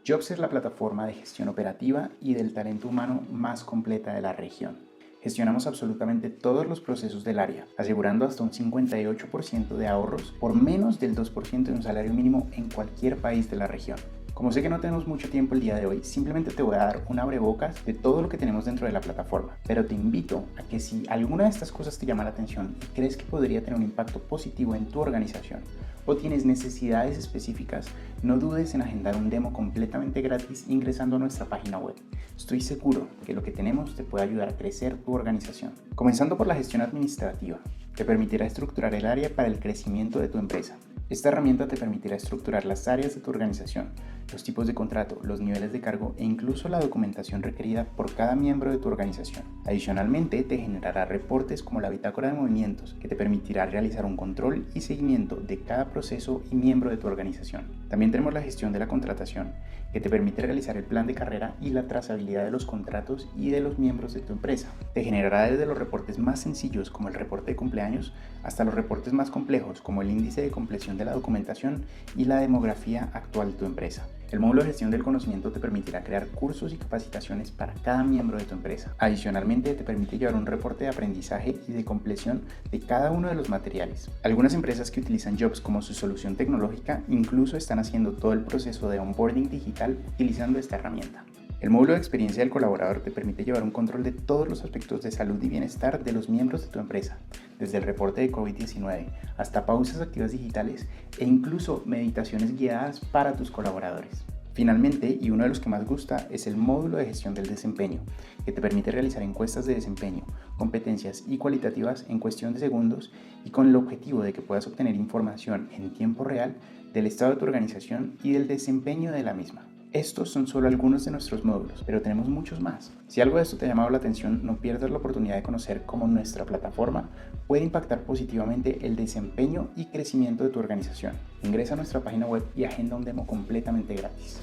Jobs es la plataforma de gestión operativa y del talento humano más completa de la región. Gestionamos absolutamente todos los procesos del área, asegurando hasta un 58% de ahorros por menos del 2% de un salario mínimo en cualquier país de la región. Como sé que no tenemos mucho tiempo el día de hoy, simplemente te voy a dar un abrebocas de todo lo que tenemos dentro de la plataforma, pero te invito a que si alguna de estas cosas te llama la atención y crees que podría tener un impacto positivo en tu organización o tienes necesidades específicas, no dudes en agendar un demo completamente gratis ingresando a nuestra página web. Estoy seguro que lo que tenemos te puede ayudar a crecer tu organización. Comenzando por la gestión administrativa, te permitirá estructurar el área para el crecimiento de tu empresa. Esta herramienta te permitirá estructurar las áreas de tu organización, los tipos de contrato, los niveles de cargo e incluso la documentación requerida por cada miembro de tu organización. Adicionalmente, te generará reportes como la bitácora de movimientos, que te permitirá realizar un control y seguimiento de cada proceso y miembro de tu organización. También tenemos la gestión de la contratación, que te permite realizar el plan de carrera y la trazabilidad de los contratos y de los miembros de tu empresa. Te generará desde los reportes más sencillos como el reporte de cumpleaños hasta los reportes más complejos como el índice de compleción de la documentación y la demografía actual de tu empresa. El módulo de gestión del conocimiento te permitirá crear cursos y capacitaciones para cada miembro de tu empresa. Adicionalmente, te permite llevar un reporte de aprendizaje y de compleción de cada uno de los materiales. Algunas empresas que utilizan Jobs como su solución tecnológica incluso están haciendo todo el proceso de onboarding digital utilizando esta herramienta. El módulo de experiencia del colaborador te permite llevar un control de todos los aspectos de salud y bienestar de los miembros de tu empresa, desde el reporte de COVID-19 hasta pausas activas digitales e incluso meditaciones guiadas para tus colaboradores. Finalmente, y uno de los que más gusta, es el módulo de gestión del desempeño, que te permite realizar encuestas de desempeño, competencias y cualitativas en cuestión de segundos y con el objetivo de que puedas obtener información en tiempo real del estado de tu organización y del desempeño de la misma. Estos son solo algunos de nuestros módulos, pero tenemos muchos más. Si algo de esto te ha llamado la atención, no pierdas la oportunidad de conocer cómo nuestra plataforma puede impactar positivamente el desempeño y crecimiento de tu organización. Ingresa a nuestra página web y agenda un demo completamente gratis.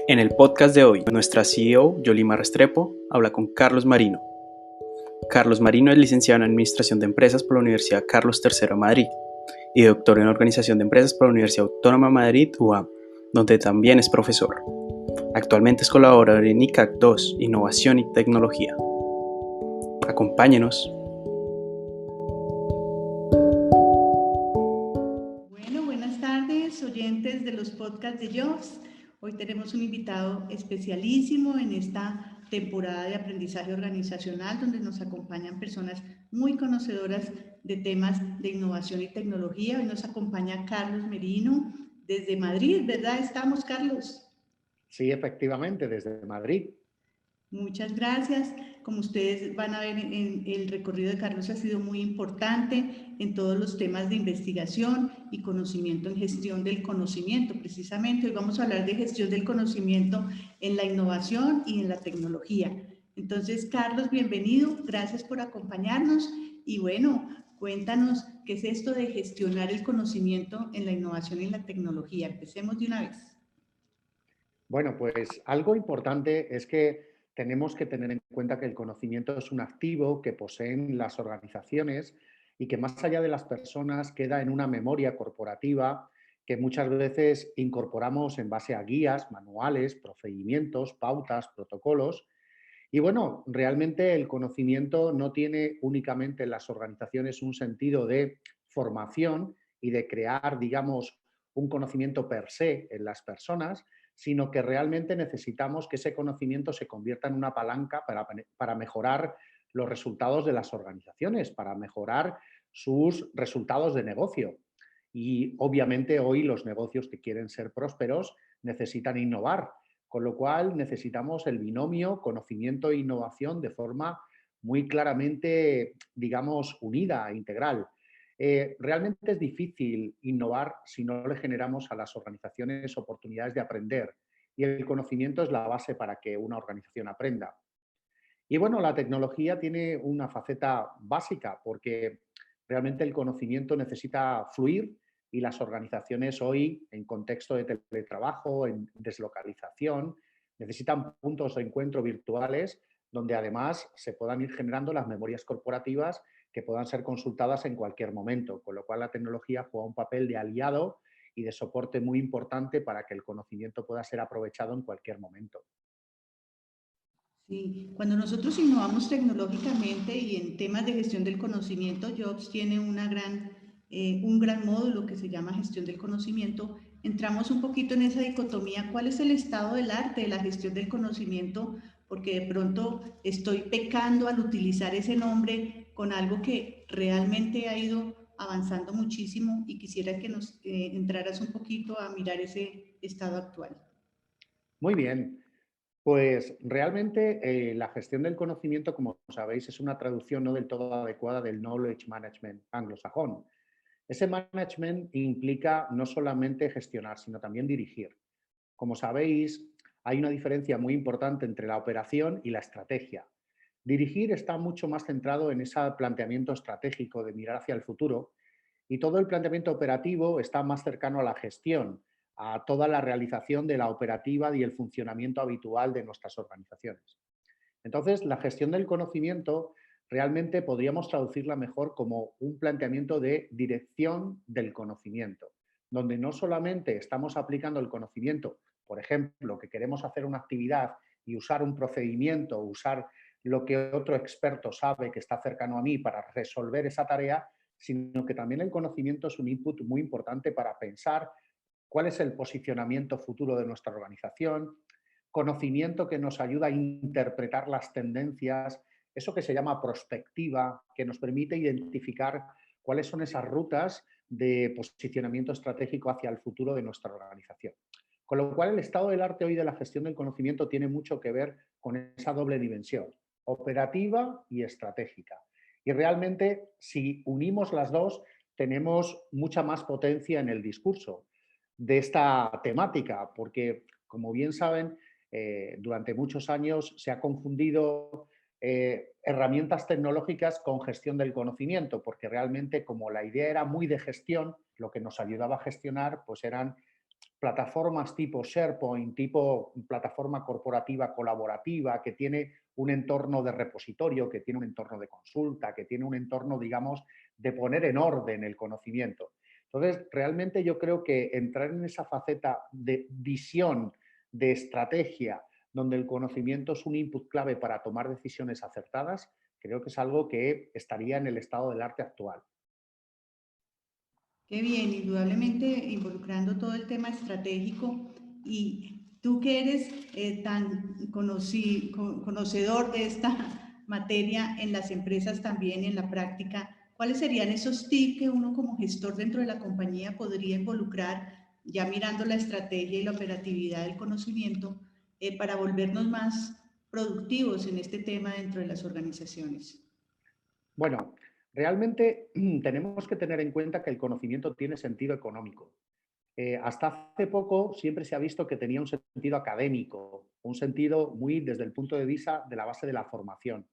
En el podcast de hoy, nuestra CEO, Yolima Restrepo, habla con Carlos Marino. Carlos Marino es licenciado en Administración de Empresas por la Universidad Carlos III de Madrid y doctor en Organización de Empresas por la Universidad Autónoma de Madrid, UAM, donde también es profesor. Actualmente es colaborador en ICAC 2, Innovación y Tecnología. Acompáñenos. Bueno, buenas tardes, oyentes de los podcasts de Jobs. Hoy tenemos un invitado especialísimo en esta temporada de aprendizaje organizacional, donde nos acompañan personas muy conocedoras de temas de innovación y tecnología. Hoy nos acompaña Carlos Merino desde Madrid, ¿verdad? ¿Estamos, Carlos? Sí, efectivamente, desde Madrid. Muchas gracias. Como ustedes van a ver, el recorrido de Carlos ha sido muy importante en todos los temas de investigación y conocimiento en gestión del conocimiento. Precisamente hoy vamos a hablar de gestión del conocimiento en la innovación y en la tecnología. Entonces, Carlos, bienvenido. Gracias por acompañarnos. Y bueno, cuéntanos qué es esto de gestionar el conocimiento en la innovación y en la tecnología. Empecemos de una vez. Bueno, pues algo importante es que tenemos que tener en cuenta que el conocimiento es un activo que poseen las organizaciones y que más allá de las personas queda en una memoria corporativa que muchas veces incorporamos en base a guías, manuales, procedimientos, pautas, protocolos. Y bueno, realmente el conocimiento no tiene únicamente en las organizaciones un sentido de formación y de crear, digamos, un conocimiento per se en las personas, sino que realmente necesitamos que ese conocimiento se convierta en una palanca para mejorar los resultados de las organizaciones, para mejorar sus resultados de negocio. Y obviamente hoy los negocios que quieren ser prósperos necesitan innovar, con lo cual necesitamos el binomio conocimiento e innovación de forma muy claramente, digamos, unida e integral. Realmente es difícil innovar si no le generamos a las organizaciones oportunidades de aprender y el conocimiento es la base para que una organización aprenda. Y bueno, la tecnología tiene una faceta básica porque realmente el conocimiento necesita fluir, y las organizaciones hoy, en contexto de teletrabajo, en deslocalización, necesitan puntos de encuentro virtuales donde además se puedan ir generando las memorias corporativas que puedan ser consultadas en cualquier momento, con lo cual la tecnología juega un papel de aliado y de soporte muy importante para que el conocimiento pueda ser aprovechado en cualquier momento. Sí, cuando nosotros innovamos tecnológicamente y en temas de gestión del conocimiento, Jobs tiene un gran módulo que se llama gestión del conocimiento. Entramos un poquito en esa dicotomía, ¿cuál es el estado del arte de la gestión del conocimiento? Porque de pronto estoy pecando al utilizar ese nombre con algo que realmente ha ido avanzando muchísimo y quisiera que nos entraras un poquito a mirar ese estado actual. Muy bien. Pues realmente la gestión del conocimiento, como sabéis, es una traducción no del todo adecuada del knowledge management anglosajón. Ese management implica no solamente gestionar, sino también dirigir. Como sabéis, hay una diferencia muy importante entre la operación y la estrategia. Dirigir está mucho más centrado en ese planteamiento estratégico de mirar hacia el futuro y todo el planteamiento operativo está más cercano a la gestión, a toda la realización de la operativa y el funcionamiento habitual de nuestras organizaciones. Entonces, la gestión del conocimiento realmente podríamos traducirla mejor como un planteamiento de dirección del conocimiento, donde no solamente estamos aplicando el conocimiento, por ejemplo, que queremos hacer una actividad y usar un procedimiento, usar lo que otro experto sabe que está cercano a mí para resolver esa tarea, sino que también el conocimiento es un input muy importante para pensar cuál es el posicionamiento futuro de nuestra organización, conocimiento que nos ayuda a interpretar las tendencias, eso que se llama prospectiva, que nos permite identificar cuáles son esas rutas de posicionamiento estratégico hacia el futuro de nuestra organización. Con lo cual, el estado del arte hoy de la gestión del conocimiento tiene mucho que ver con esa doble dimensión, operativa y estratégica. Y realmente, si unimos las dos, tenemos mucha más potencia en el discurso de esta temática, porque, como bien saben, durante muchos años se ha confundido herramientas tecnológicas con gestión del conocimiento, porque realmente como la idea era muy de gestión, lo que nos ayudaba a gestionar pues eran plataformas tipo SharePoint, tipo plataforma corporativa colaborativa, que tiene un entorno de repositorio, que tiene un entorno de consulta, que tiene un entorno, digamos, de poner en orden el conocimiento. Entonces, realmente yo creo que entrar en esa faceta de visión, de estrategia, donde el conocimiento es un input clave para tomar decisiones acertadas, creo que es algo que estaría en el estado del arte actual. Qué bien, indudablemente involucrando todo el tema estratégico y tú que eres tan conocedor de esta materia en las empresas también y en la práctica, ¿cuáles serían esos tips que uno como gestor dentro de la compañía podría involucrar ya mirando la estrategia y la operatividad del conocimiento para volvernos más productivos en este tema dentro de las organizaciones? Bueno, realmente tenemos que tener en cuenta que el conocimiento tiene sentido económico. Hasta hace poco siempre se ha visto que tenía un sentido académico, un sentido muy desde el punto de vista de la base de la formación.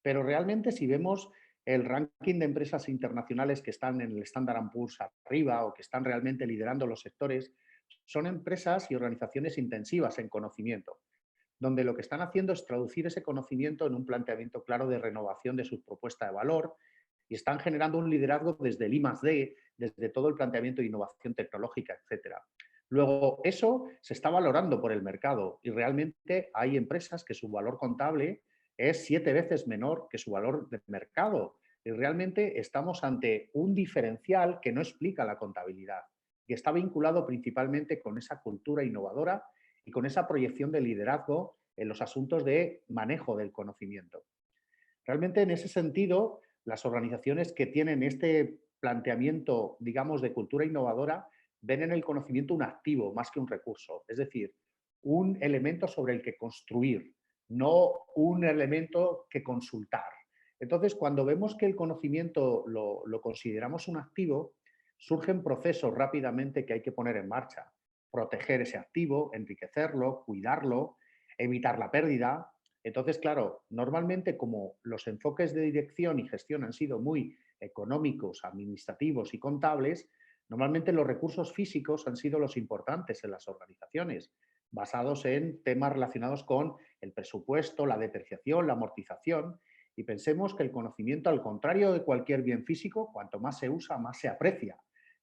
Pero realmente si vemos el ranking de empresas internacionales que están en el Standard & Poor's arriba o que están realmente liderando los sectores, son empresas y organizaciones intensivas en conocimiento, donde lo que están haciendo es traducir ese conocimiento en un planteamiento claro de renovación de su propuesta de valor y están generando un liderazgo desde el I+D, desde todo el planteamiento de innovación tecnológica, etcétera. Luego, eso se está valorando por el mercado y realmente hay empresas que su valor contable es 7 veces menor que su valor de mercado. Y realmente estamos ante un diferencial que no explica la contabilidad y está vinculado principalmente con esa cultura innovadora y con esa proyección de liderazgo en los asuntos de manejo del conocimiento. Realmente, en ese sentido, las organizaciones que tienen este planteamiento, digamos, de cultura innovadora, ven en el conocimiento un activo más que un recurso, es decir, un elemento sobre el que construir, no un elemento que consultar. Entonces, cuando vemos que el conocimiento lo consideramos un activo, surgen procesos rápidamente que hay que poner en marcha. Proteger ese activo, enriquecerlo, cuidarlo, evitar la pérdida. Entonces, claro, normalmente como los enfoques de dirección y gestión han sido muy económicos, administrativos y contables, Normalmente los recursos físicos han sido los importantes en las organizaciones, basados en temas relacionados con el presupuesto, la depreciación, la amortización. Y pensemos que el conocimiento, al contrario de cualquier bien físico, cuanto más se usa, más se aprecia.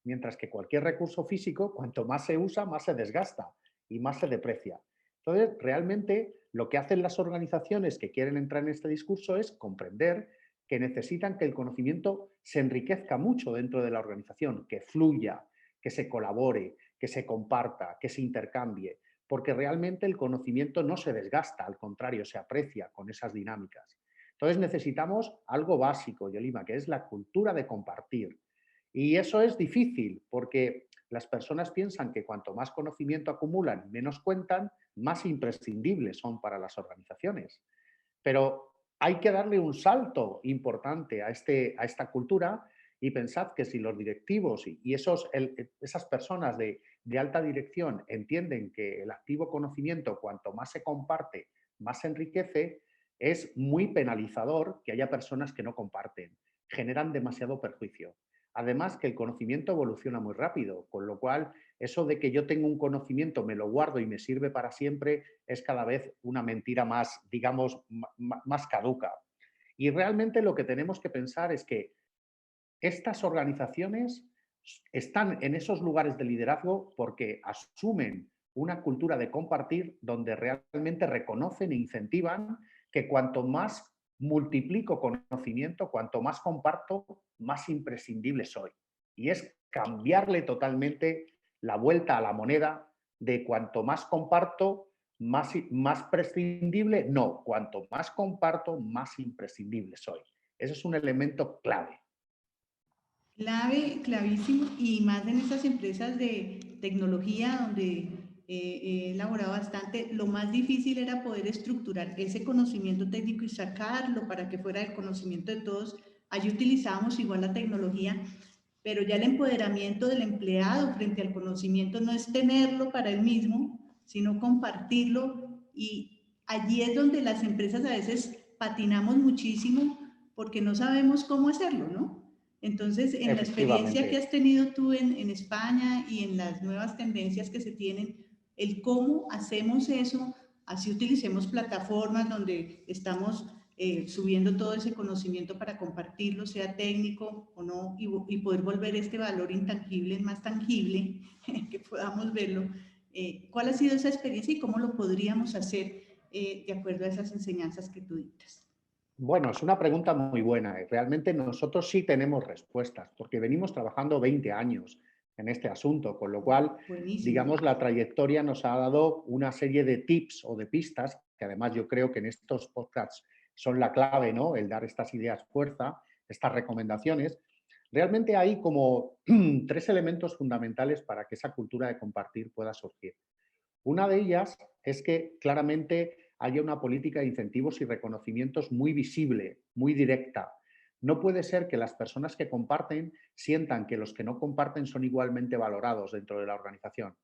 Mientras que cualquier recurso físico, cuanto más se usa, más se desgasta y más se deprecia. Entonces, realmente lo que hacen las organizaciones que quieren entrar en este discurso es comprender que necesitan que el conocimiento se enriquezca mucho dentro de la organización, que fluya, que se colabore, que se comparta, que se intercambie, porque realmente el conocimiento no se desgasta, al contrario, se aprecia con esas dinámicas. Entonces necesitamos algo básico, Yolima, que es la cultura de compartir. Y eso es difícil porque las personas piensan que cuanto más conocimiento acumulan, menos cuentan, más imprescindibles son para las organizaciones. Pero hay que darle un salto importante a esta cultura y pensad que si los directivos y esas personas de alta dirección entienden que el activo conocimiento, cuanto más se comparte, más se enriquece, es muy penalizador que haya personas que no comparten, generan demasiado perjuicio. Además que el conocimiento evoluciona muy rápido, con lo cual eso de que yo tengo un conocimiento, me lo guardo y me sirve para siempre, es cada vez una mentira más, digamos, más caduca. Y realmente lo que tenemos que pensar es que estas organizaciones están en esos lugares de liderazgo porque asumen una cultura de compartir donde realmente reconocen e incentivan que cuanto más multiplico conocimiento, cuanto más comparto, más imprescindible soy. Y es cambiarle totalmente la vuelta a la moneda de cuanto más comparto, más prescindible. No, cuanto más comparto, más imprescindible soy. Ese es un elemento clave. Clave, clavísimo, y más en estas empresas de tecnología donde he elaborado bastante, lo más difícil era poder estructurar ese conocimiento técnico y sacarlo para que fuera el conocimiento de todos. Allí utilizábamos igual la tecnología, pero ya el empoderamiento del empleado frente al conocimiento no es tenerlo para él mismo, sino compartirlo, y allí es donde las empresas a veces patinamos muchísimo porque no sabemos cómo hacerlo, ¿no? Entonces, en la experiencia que Efectivamente. has tenido tú en España y en las nuevas tendencias que se tienen, el cómo hacemos eso, así utilicemos plataformas donde estamos subiendo todo ese conocimiento para compartirlo, sea técnico o no, y poder volver este valor intangible más tangible, que podamos verlo. ¿Cuál ha sido esa experiencia y cómo lo podríamos hacer de acuerdo a esas enseñanzas que tú dictas? Bueno, es una pregunta muy buena. Realmente nosotros sí tenemos respuestas, porque venimos trabajando 20 años en este asunto, con lo cual, Buenísimo. digamos, la trayectoria nos ha dado una serie de tips o de pistas, que además yo creo que en estos podcasts son la clave, ¿no? El dar estas ideas fuerza, estas recomendaciones. Realmente hay como 3 elementos fundamentales para que esa cultura de compartir pueda surgir. Una de ellas es que claramente haya una política de incentivos y reconocimientos muy visible, muy directa. No puede ser que las personas que comparten sientan que los que no comparten son igualmente valorados dentro de la organización.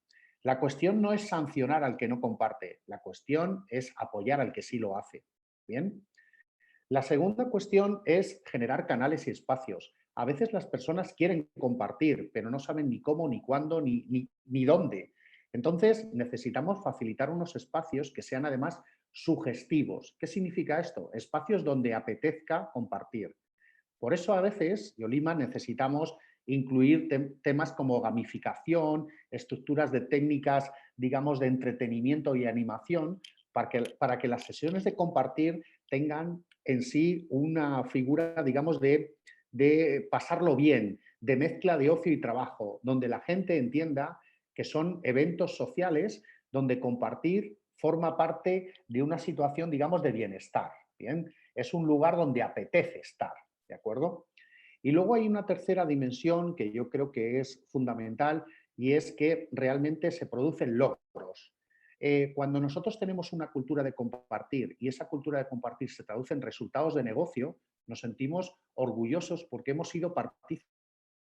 La cuestión no es sancionar al que no comparte, la cuestión es apoyar al que sí lo hace. ¿Bien? La segunda cuestión es generar canales y espacios. A veces las personas quieren compartir, pero no saben ni cómo, ni cuándo, ni dónde. Entonces, necesitamos facilitar unos espacios que sean además sugestivos. ¿Qué significa esto? Espacios donde apetezca compartir. Por eso a veces, Yolima, necesitamos incluir temas como gamificación, estructuras de técnicas, digamos, de entretenimiento y animación, para que las sesiones de compartir tengan en sí una figura, digamos, de pasarlo bien, de mezcla de ocio y trabajo, donde la gente entienda que son eventos sociales donde compartir forma parte de una situación, digamos, de bienestar. ¿Bien? Es un lugar donde apetece estar. ¿De acuerdo? Y luego hay una tercera dimensión que yo creo que es fundamental y es que realmente se producen logros. Cuando nosotros tenemos una cultura de compartir y esa cultura de compartir se traduce en resultados de negocio, nos sentimos orgullosos porque hemos sido partícipes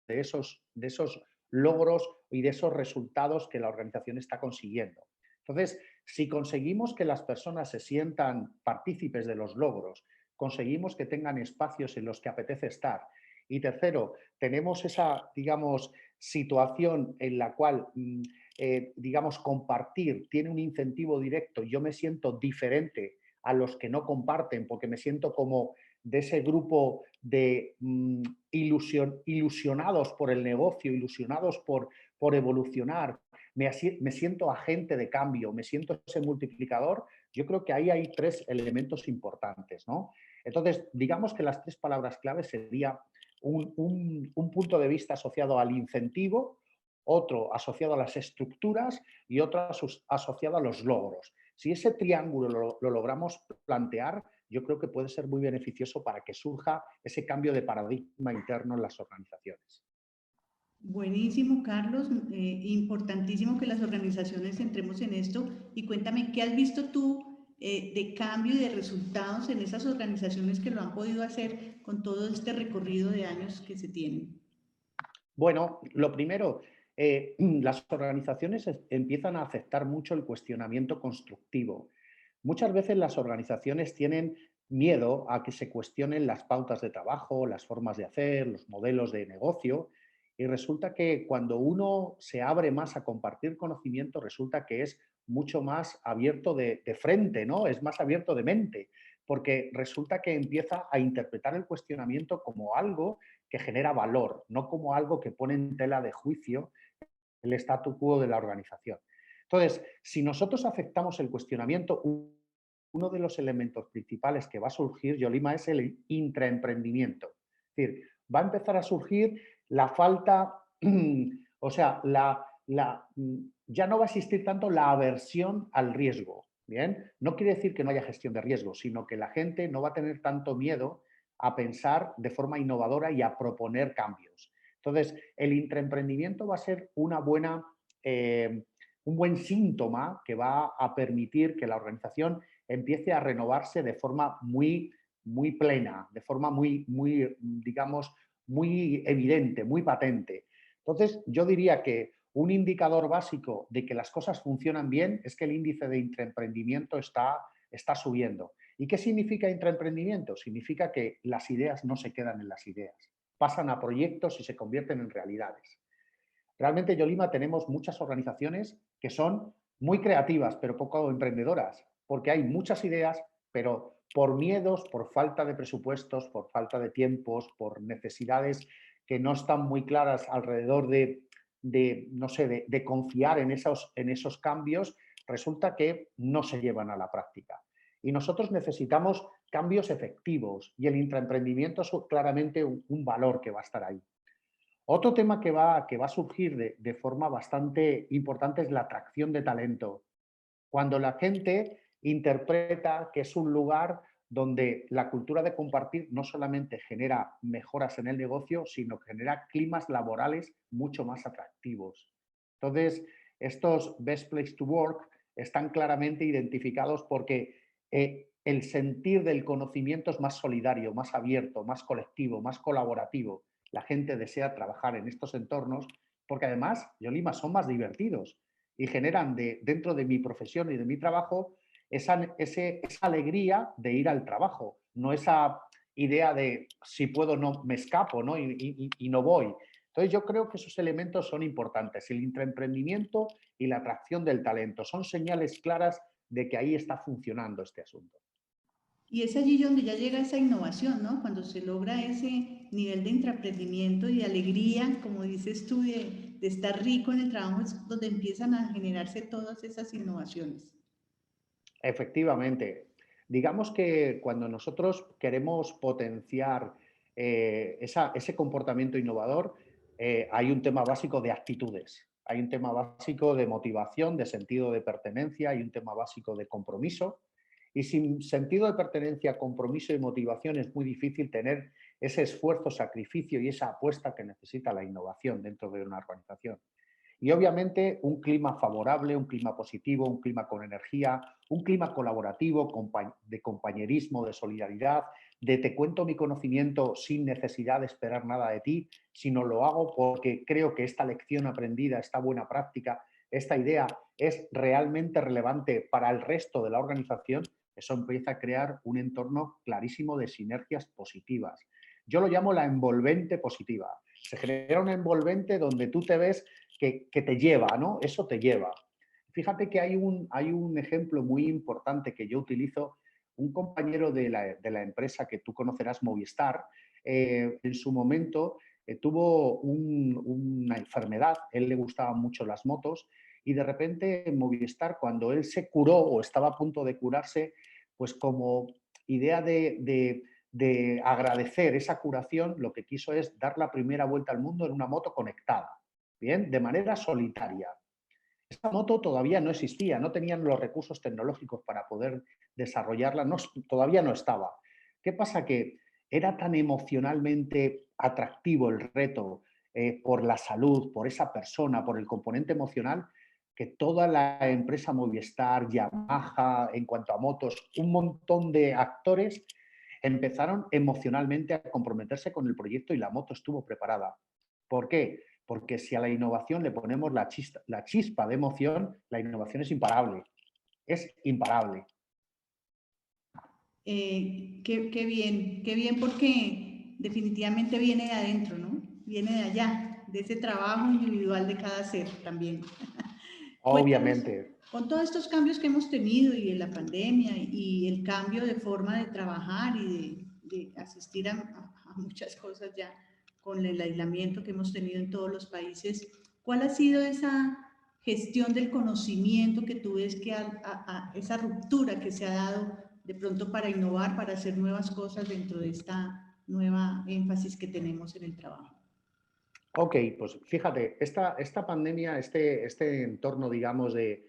de esos logros y de esos resultados que la organización está consiguiendo. Entonces, si conseguimos que las personas se sientan partícipes de los logros, conseguimos que tengan espacios en los que apetece estar Y tercero, tenemos esa, digamos, situación en la cual, digamos, compartir tiene un incentivo directo y yo me siento diferente a los que no comparten porque me siento como de ese grupo de ilusionados por el negocio, ilusionados por evolucionar, me siento agente de cambio, me siento ese multiplicador. Yo creo que ahí hay tres elementos importantes, ¿no? Entonces, digamos que las tres palabras claves sería un punto de vista asociado al incentivo, otro asociado a las estructuras y otro asociado a los logros. Si ese triángulo lo logramos plantear, yo creo que puede ser muy beneficioso para que surja ese cambio de paradigma interno en las organizaciones. Buenísimo, Carlos. Importantísimo que las organizaciones entremos en esto. Y cuéntame, ¿qué has visto tú de cambio y de resultados en esas organizaciones que lo han podido hacer con todo este recorrido de años que se tienen? Bueno, lo primero, las organizaciones empiezan a aceptar mucho el cuestionamiento constructivo. Muchas veces las organizaciones tienen miedo a que se cuestionen las pautas de trabajo, las formas de hacer, los modelos de negocio, y resulta que cuando uno se abre más a compartir conocimiento, resulta que es mucho más abierto de frente, ¿no? Es más abierto de mente, porque resulta que empieza a interpretar el cuestionamiento como algo que genera valor, no como algo que pone en tela de juicio el statu quo de la organización. Entonces, si nosotros aceptamos el cuestionamiento, uno de los elementos principales que va a surgir, Yolima, es el intraemprendimiento. Es decir, va a empezar a surgir la falta, o sea, ya no va a existir tanto la aversión al riesgo. ¿Bien? No quiere decir que no haya gestión de riesgo, sino que la gente no va a tener tanto miedo a pensar de forma innovadora y a proponer cambios. Entonces, el intraemprendimiento va a ser un buen síntoma que va a permitir que la organización empiece a renovarse de forma muy plena, de forma digamos, muy evidente, muy patente. Entonces, yo diría que un indicador básico de que las cosas funcionan bien es que el índice de intraemprendimiento está subiendo. ¿Y qué significa intraemprendimiento? Significa que las ideas no se quedan en las ideas, pasan a proyectos y se convierten en realidades. Realmente, Yolima, tenemos muchas organizaciones que son muy creativas, pero poco emprendedoras, porque hay muchas ideas, pero por miedos, por falta de presupuestos, por falta de tiempos, por necesidades que no están muy claras alrededor no sé, de confiar en esos cambios, resulta que no se llevan a la práctica. Y nosotros necesitamos cambios efectivos y el intraemprendimiento es claramente un valor que va a estar ahí. Otro tema que va a surgir de forma bastante importante es la atracción de talento. Cuando la gente interpreta que es un lugar donde la cultura de compartir no solamente genera mejoras en el negocio, sino que genera climas laborales mucho más atractivos. Entonces, estos Best Place to Work están claramente identificados porque el sentir del conocimiento es más solidario, más abierto, más colectivo, más colaborativo. La gente desea trabajar en estos entornos porque además, Yolima, son más divertidos y generan dentro de mi profesión y de mi trabajo esa alegría de ir al trabajo, no esa idea de si puedo no me escapo, ¿no? Y no voy. Entonces yo creo que esos elementos son importantes, el intraemprendimiento y la atracción del talento. Son señales claras de que ahí está funcionando este asunto. Y es allí donde ya llega esa innovación, ¿no? Cuando se logra ese nivel de intraemprendimiento y de alegría, como dices tú, de estar rico en el trabajo, es donde empiezan a generarse todas esas innovaciones. Efectivamente. Digamos que cuando nosotros queremos potenciar ese comportamiento innovador, hay un tema básico de actitudes, hay un tema básico de motivación, de sentido de pertenencia, hay un tema básico de compromiso. Y sin sentido de pertenencia, compromiso y motivación es muy difícil tener ese esfuerzo, sacrificio y esa apuesta que necesita la innovación dentro de una organización. Y obviamente un clima favorable, un clima positivo, un clima con energía, un clima colaborativo, de compañerismo, de solidaridad, de te cuento mi conocimiento sin necesidad de esperar nada de ti, sino lo hago porque creo que esta lección aprendida, esta buena práctica, esta idea es realmente relevante para el resto de la organización. Eso empieza a crear un entorno clarísimo de sinergias positivas, yo lo llamo la envolvente positiva. Se genera una envolvente donde tú te ves que te lleva, ¿no? Eso te lleva. Fíjate que hay un ejemplo muy importante que yo utilizo. Un compañero de la empresa que tú conocerás, Movistar, en su momento tuvo una enfermedad, a él le gustaban mucho las motos y de repente en Movistar, cuando él se curó o estaba a punto de curarse, pues como idea de agradecer esa curación, lo que quiso es dar la primera vuelta al mundo en una moto conectada, ¿bien? De manera solitaria. Esta moto todavía no existía, no tenían los recursos tecnológicos para poder desarrollarla, todavía no estaba. ¿Qué pasa? Que era tan emocionalmente atractivo el reto por la salud, por esa persona, por el componente emocional, que toda la empresa Movistar, Yamaha, en cuanto a motos, un montón de actores empezaron emocionalmente a comprometerse con el proyecto y la moto estuvo preparada. ¿Por qué? Porque si a la innovación le ponemos la chispa de emoción, la innovación es imparable. Es imparable. Qué bien porque definitivamente viene de adentro, ¿no? Viene de allá, de ese trabajo individual de cada ser también. Cuéntanos, Obviamente. con todos estos cambios que hemos tenido y en la pandemia y el cambio de forma de trabajar y de asistir a muchas cosas ya con el aislamiento que hemos tenido en todos los países, ¿cuál ha sido esa gestión del conocimiento que tú ves que esa ruptura que se ha dado de pronto para innovar, para hacer nuevas cosas dentro de esta nueva énfasis que tenemos en el trabajo? Ok, pues fíjate, esta pandemia, este entorno, digamos, de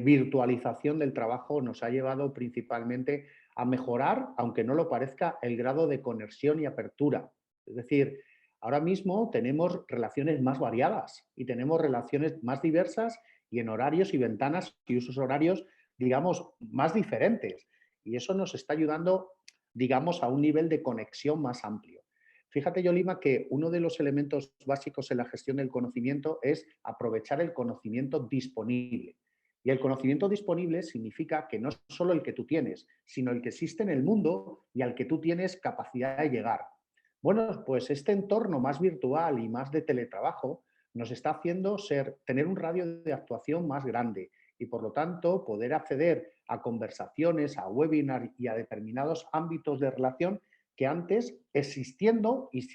virtualización del trabajo nos ha llevado principalmente a mejorar, aunque no lo parezca, el grado de conexión y apertura. Es decir, ahora mismo tenemos relaciones más variadas y tenemos relaciones más diversas y en horarios y ventanas y usos horarios, digamos, más diferentes. Y eso nos está ayudando, digamos, a un nivel de conexión más amplio. Fíjate, Yolima, que uno de los elementos básicos en la gestión del conocimiento es aprovechar el conocimiento disponible. Y el conocimiento disponible significa que no es solo el que tú tienes, sino el que existe en el mundo y al que tú tienes capacidad de llegar. Bueno, pues este entorno más virtual y más de teletrabajo nos está haciendo tener un radio de actuación más grande y, por lo tanto, poder acceder a conversaciones, a webinars y a determinados ámbitos de relación que antes, existiendo y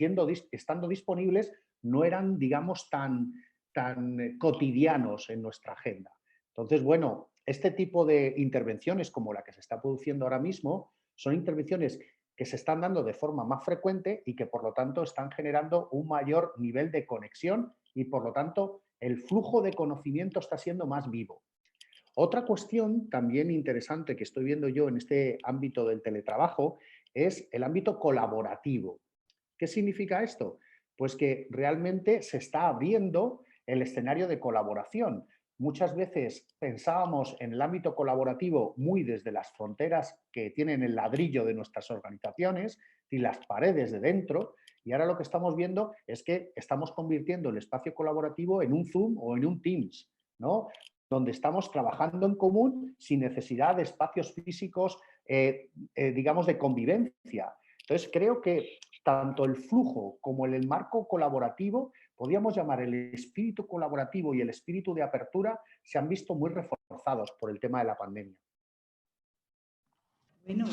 estando disponibles, no eran, digamos, tan cotidianos en nuestra agenda. Entonces, bueno, este tipo de intervenciones como la que se está produciendo ahora mismo son intervenciones que se están dando de forma más frecuente y que, por lo tanto, están generando un mayor nivel de conexión y, por lo tanto, el flujo de conocimiento está siendo más vivo. Otra cuestión también interesante que estoy viendo yo en este ámbito del teletrabajo es el ámbito colaborativo. ¿Qué significa esto? Pues que realmente se está abriendo el escenario de colaboración. Muchas veces pensábamos en el ámbito colaborativo muy desde las fronteras que tienen el ladrillo de nuestras organizaciones y las paredes de dentro, y ahora lo que estamos viendo es que estamos convirtiendo el espacio colaborativo en un Zoom o en un Teams, ¿no? Donde estamos trabajando en común sin necesidad de espacios físicos, digamos, de convivencia. Entonces, creo que tanto el flujo como el marco colaborativo, podríamos llamar el espíritu colaborativo y el espíritu de apertura, se han visto muy reforzados por el tema de la pandemia. Bueno,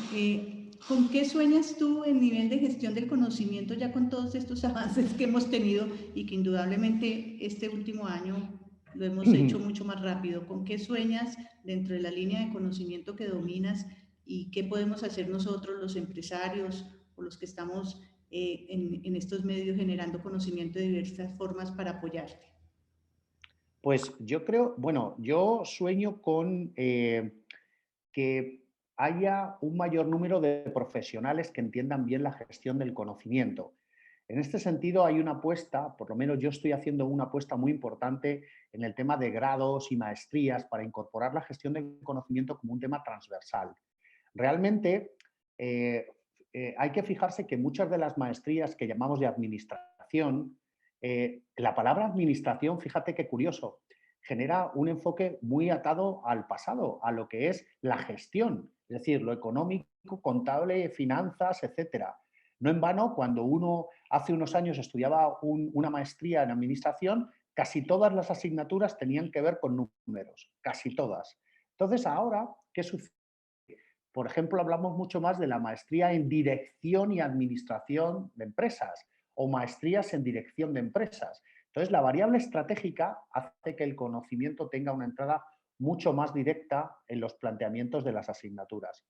¿con qué sueñas tú en nivel de gestión del conocimiento ya con todos estos avances que hemos tenido y que indudablemente este último año lo hemos hecho mucho más rápido? ¿Con qué sueñas dentro de la línea de conocimiento que dominas y qué podemos hacer nosotros los empresarios o los que estamos en estos medios generando conocimiento de diversas formas para apoyarte? Pues yo creo, bueno, yo sueño con que haya un mayor número de profesionales que entiendan bien la gestión del conocimiento. En este sentido, hay una apuesta, por lo menos yo estoy haciendo una apuesta muy importante en el tema de grados y maestrías para incorporar la gestión del conocimiento como un tema transversal. Realmente hay que fijarse que muchas de las maestrías que llamamos de administración, la palabra administración, fíjate qué curioso, genera un enfoque muy atado al pasado, a lo que es la gestión, es decir, lo económico, contable, finanzas, etcétera. No en vano, cuando uno hace unos años estudiaba una maestría en administración, casi todas las asignaturas tenían que ver con números, casi todas. Entonces, ahora, ¿qué sucede? Por ejemplo, hablamos mucho más de la maestría en dirección y administración de empresas o maestrías en dirección de empresas. Entonces, la variable estratégica hace que el conocimiento tenga una entrada mucho más directa en los planteamientos de las asignaturas.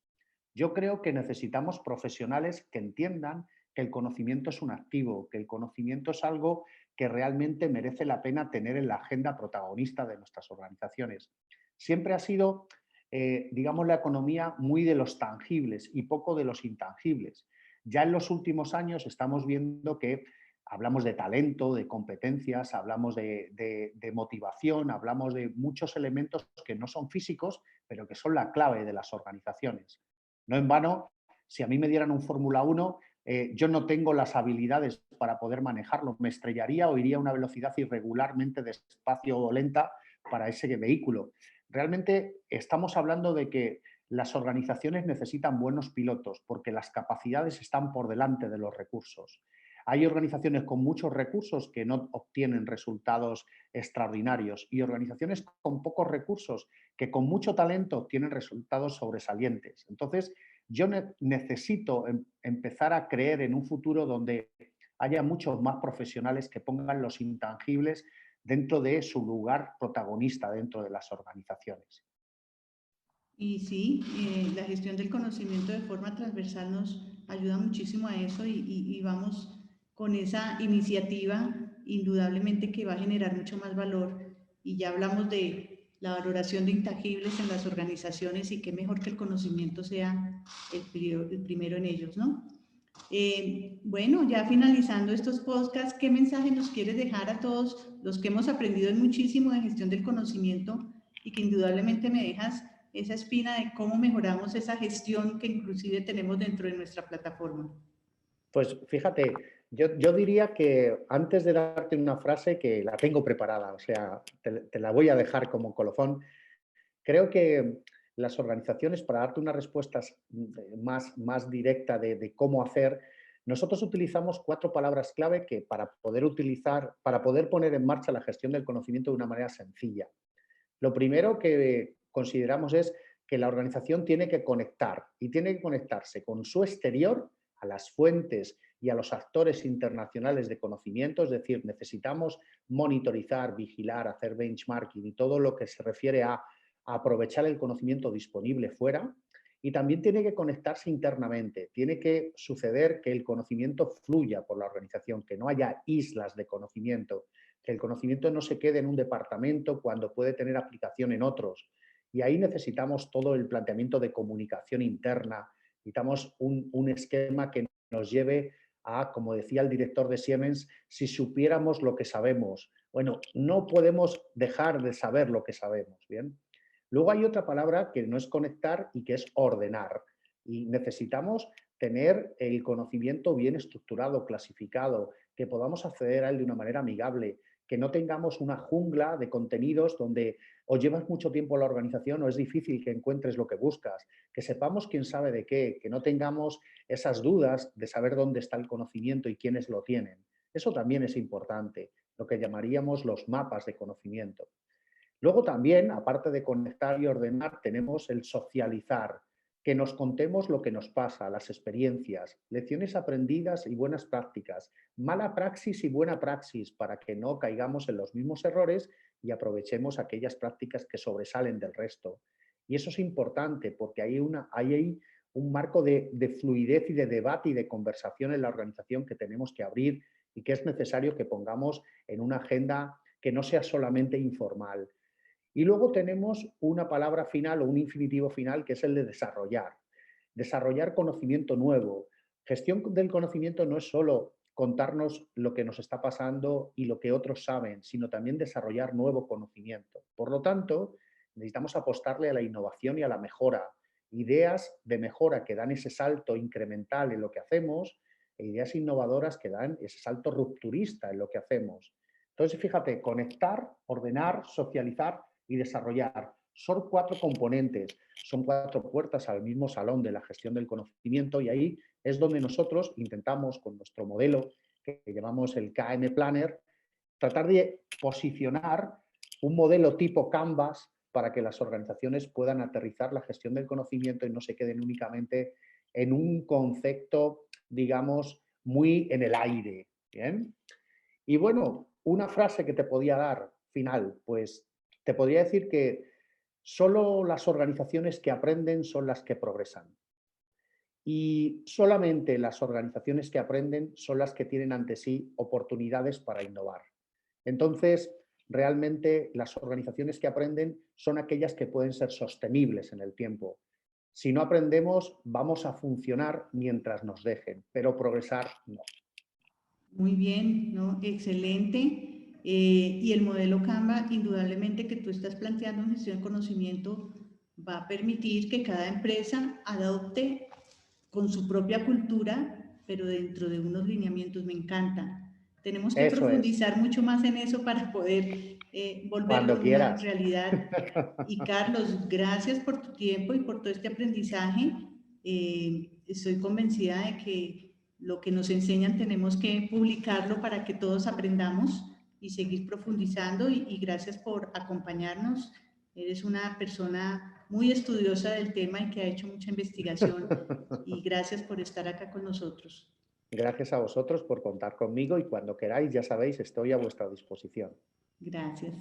Yo creo que necesitamos profesionales que entiendan que el conocimiento es un activo, que el conocimiento es algo que realmente merece la pena tener en la agenda protagonista de nuestras organizaciones. Siempre ha sido, digamos, la economía muy de los tangibles y poco de los intangibles. Ya en los últimos años estamos viendo que hablamos de talento, de competencias, hablamos de motivación, hablamos de muchos elementos que no son físicos, pero que son la clave de las organizaciones. No en vano, si a mí me dieran un Fórmula 1, yo no tengo las habilidades para poder manejarlo. Me estrellaría o iría a una velocidad irregularmente despacio o lenta para ese vehículo. Realmente estamos hablando de que las organizaciones necesitan buenos pilotos porque las capacidades están por delante de los recursos. Hay organizaciones con muchos recursos que no obtienen resultados extraordinarios y organizaciones con pocos recursos que con mucho talento obtienen resultados sobresalientes. Entonces, yo necesito empezar a creer en un futuro donde haya muchos más profesionales que pongan los intangibles dentro de su lugar protagonista dentro de las organizaciones. Y sí, la gestión del conocimiento de forma transversal nos ayuda muchísimo a eso y vamos con esa iniciativa, indudablemente que va a generar mucho más valor. Y ya hablamos de la valoración de intangibles en las organizaciones y qué mejor que el conocimiento sea el primero en ellos, ¿no? Bueno, ya finalizando estos podcasts, ¿qué mensaje nos quieres dejar a todos los que hemos aprendido muchísimo de gestión del conocimiento y que indudablemente me dejas esa espina de cómo mejoramos esa gestión que inclusive tenemos dentro de nuestra plataforma? Pues fíjate, yo diría que antes de darte una frase que la tengo preparada, o sea, te la voy a dejar como colofón. Creo que las organizaciones, para darte una respuesta más directa de cómo hacer, nosotros utilizamos 4 palabras clave que para poder poner en marcha la gestión del conocimiento de una manera sencilla. Lo primero que consideramos es que la organización tiene que conectar y tiene que conectarse con su exterior, a las fuentes y a los actores internacionales de conocimiento, es decir, necesitamos monitorizar, vigilar, hacer benchmarking y todo lo que se refiere a aprovechar el conocimiento disponible fuera, y también tiene que conectarse internamente, tiene que suceder que el conocimiento fluya por la organización, que no haya islas de conocimiento, que el conocimiento no se quede en un departamento cuando puede tener aplicación en otros. Y ahí necesitamos todo el planteamiento de comunicación interna, necesitamos un esquema que nos lleve a, como decía el director de Siemens, si supiéramos lo que sabemos. Bueno, no podemos dejar de saber lo que sabemos, ¿bien? Luego hay otra palabra que no es conectar y que es ordenar. Y necesitamos tener el conocimiento bien estructurado, clasificado, que podamos acceder a él de una manera amigable, que no tengamos una jungla de contenidos donde o llevas mucho tiempo en la organización o es difícil que encuentres lo que buscas, que sepamos quién sabe de qué, que no tengamos esas dudas de saber dónde está el conocimiento y quiénes lo tienen. Eso también es importante, lo que llamaríamos los mapas de conocimiento. Luego también, aparte de conectar y ordenar, tenemos el socializar, que nos contemos lo que nos pasa, las experiencias, lecciones aprendidas y buenas prácticas, mala praxis y buena praxis, para que no caigamos en los mismos errores y aprovechemos aquellas prácticas que sobresalen del resto. Y eso es importante porque hay un marco de fluidez y de debate y de conversación en la organización que tenemos que abrir y que es necesario que pongamos en una agenda que no sea solamente informal. Y luego tenemos una palabra final o un infinitivo final que es el de desarrollar. Desarrollar conocimiento nuevo. Gestión del conocimiento no es solo contarnos lo que nos está pasando y lo que otros saben, sino también desarrollar nuevo conocimiento. Por lo tanto, necesitamos apostarle a la innovación y a la mejora. Ideas de mejora que dan ese salto incremental en lo que hacemos e ideas innovadoras que dan ese salto rupturista en lo que hacemos. Entonces, fíjate, conectar, ordenar, socializar y desarrollar. Son 4 componentes, son 4 puertas al mismo salón de la gestión del conocimiento y ahí es donde nosotros intentamos con nuestro modelo, que llamamos el KM Planner, tratar de posicionar un modelo tipo Canvas para que las organizaciones puedan aterrizar la gestión del conocimiento y no se queden únicamente en un concepto, digamos, muy en el aire. ¿Bien? Y bueno, una frase que te podía dar final, pues te podría decir que solo las organizaciones que aprenden son las que progresan. Y solamente las organizaciones que aprenden son las que tienen ante sí oportunidades para innovar. Entonces, realmente las organizaciones que aprenden son aquellas que pueden ser sostenibles en el tiempo. Si no aprendemos, vamos a funcionar mientras nos dejen, pero progresar no. Muy bien, ¿no? Excelente. Y el modelo Canva, indudablemente que tú estás planteando en gestión de conocimiento, va a permitir que cada empresa adopte con su propia cultura, pero dentro de unos lineamientos. Me encanta. Tenemos que Eso es. profundizar mucho más en eso para poder Cuando volverlo una quieras. realidad. Y Carlos, gracias por tu tiempo y por todo este aprendizaje. Estoy convencida de que lo que nos enseñan tenemos que publicarlo para que todos aprendamos y seguir profundizando. Y gracias por acompañarnos. Eres una persona muy estudiosa del tema y que ha hecho mucha investigación. Y gracias por estar acá con nosotros. Gracias a vosotros por contar conmigo y cuando queráis, ya sabéis, estoy a vuestra disposición. Gracias.